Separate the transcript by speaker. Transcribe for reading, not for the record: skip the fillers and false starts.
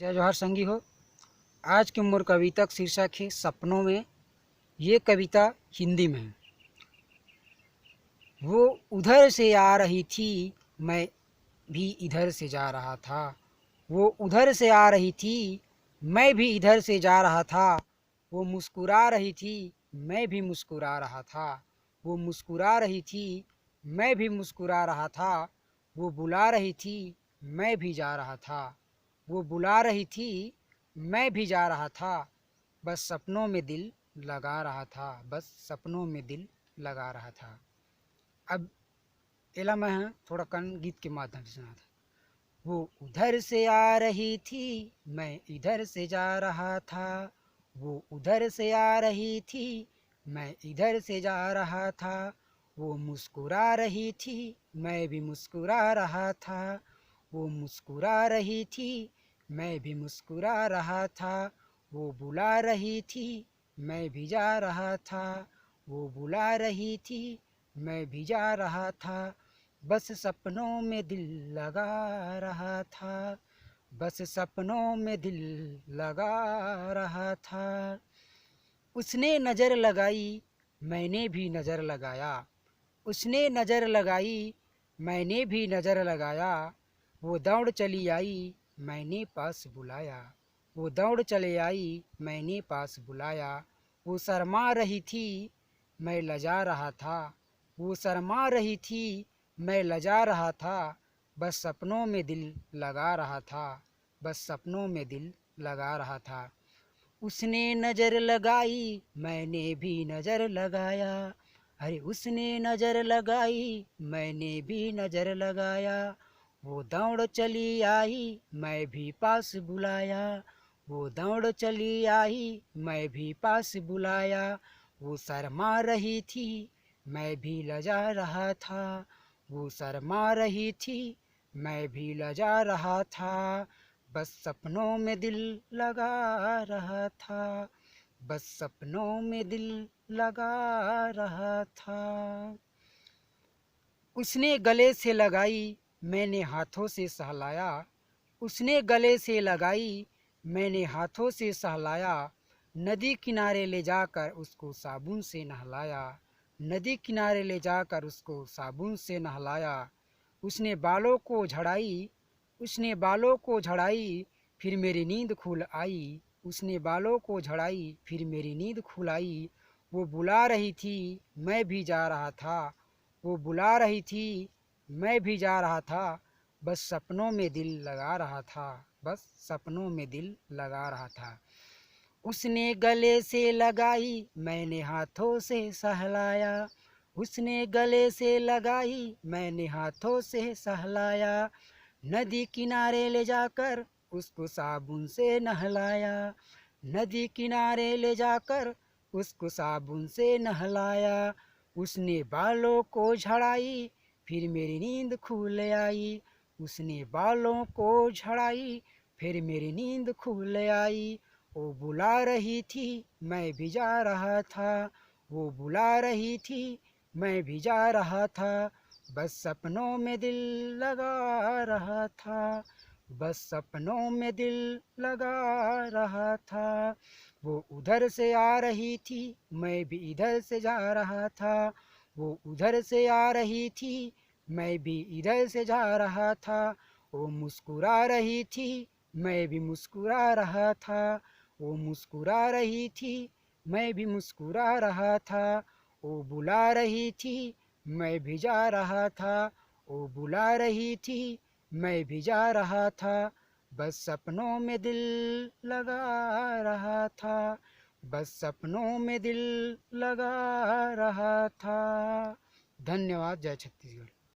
Speaker 1: जय जोहार संगी हो। आज की मोर कविता का शीर्षक है सपनों में। ये कविता हिंदी में है। वो उधर से आ रही थी, मैं भी इधर से जा रहा था। वो उधर से आ रही थी, मैं भी इधर से जा रहा था। वो मुस्कुरा रही थी, मैं भी मुस्कुरा रहा था। वो मुस्कुरा रही थी, मैं भी मुस्कुरा रहा था। वो बुला रही थी, मैं भी जा रहा था। वो बुला रही थी, मैं भी जा रहा था। बस सपनों में दिल लगा रहा था। बस सपनों में दिल लगा रहा था। अब एला मैं थोड़ा कन गीत के माध्यम से सुना था। वो उधर से आ रही थी, मैं इधर से जा रहा था। वो उधर से आ रही थी, मैं इधर से जा रहा था। वो मुस्कुरा रही थी, मैं भी मुस्कुरा रहा था। वो मुस्कुरा रही थी, मैं भी मुस्कुरा रहा था। वो बुला रही थी, मैं भी जा रहा था। वो बुला रही थी, मैं भी जा रहा था। बस सपनों में दिल लगा रहा था। बस सपनों में दिल लगा रहा था। उसने नज़र लगाई, मैंने भी नज़र लगाया। उसने नज़र लगाई, मैंने भी नज़र लगाया। वो दौड़ चली आई, मैंने पास बुलाया। वो दौड़ चले आई, मैंने पास बुलाया। वो शर्मा रही थी, मैं लजा रहा था। वो शर्मा रही थी, मैं लजा रहा था। बस सपनों में दिल लगा रहा था। बस सपनों में दिल लगा रहा था। उसने नज़र लगाई, मैंने भी नज़र लगाया। अरे उसने नज़र लगाई, मैंने भी नज़र लगाया। वो दौड़ चली आई, मैं भी पास बुलाया। वो दौड़ चली आई, मैं भी पास बुलाया। वो शर्मा रही थी, मैं भी लजा रहा था। वो शर्मा रही थी, मैं भी लजा रहा था। बस सपनों में दिल लगा रहा था। बस सपनों में दिल लगा रहा था। उसने गले से लगाई, मैंने हाथों से सहलाया। उसने गले से लगाई, मैंने हाथों से सहलाया। नदी किनारे ले जाकर उसको साबुन से नहलाया। नदी किनारे ले जाकर उसको साबुन से नहलाया। उसने बालों को झड़ाई, उसने बालों को झड़ाई, फिर मेरी नींद खुल आई। उसने बालों को झड़ाई, फिर मेरी नींद खुल आई। वो बुला रही थी, मैं भी जा रहा था। वो बुला रही थी, मैं भी जा रहा था। बस सपनों में दिल लगा रहा था। बस सपनों में दिल लगा रहा था। उसने गले से लगाई, मैंने हाथों से सहलाया। उसने गले से लगाई, मैंने हाथों से सहलाया। नदी किनारे ले जाकर उसको साबुन से नहलाया। नदी किनारे ले जाकर उसको साबुन से नहलाया। उसने बालों को झड़ाई, फिर मेरी नींद खुल आई। उसने बालों को झड़ाई, फिर मेरी नींद खुल आई। वो बुला रही थी, मैं भी जा रहा था। वो बुला रही थी, मैं भी जा रहा था। बस सपनों में दिल लगा रहा था। बस सपनों में दिल लगा रहा था। वो उधर से आ रही थी, मैं भी इधर से जा रहा था। वो उधर से आ रही थी, मैं भी इधर से जा रहा था। वो मुस्कुरा रही थी, मैं भी मुस्कुरा रहा था। वो मुस्कुरा रही थी, मैं भी मुस्कुरा रहा था। वो बुला रही थी, मैं भी जा रहा था। वो बुला रही थी, मैं भी जा रहा था। बस सपनों में दिल लगा रहा था। बस सपनों में दिल लगा रहा था। धन्यवाद। जय छत्तीसगढ़।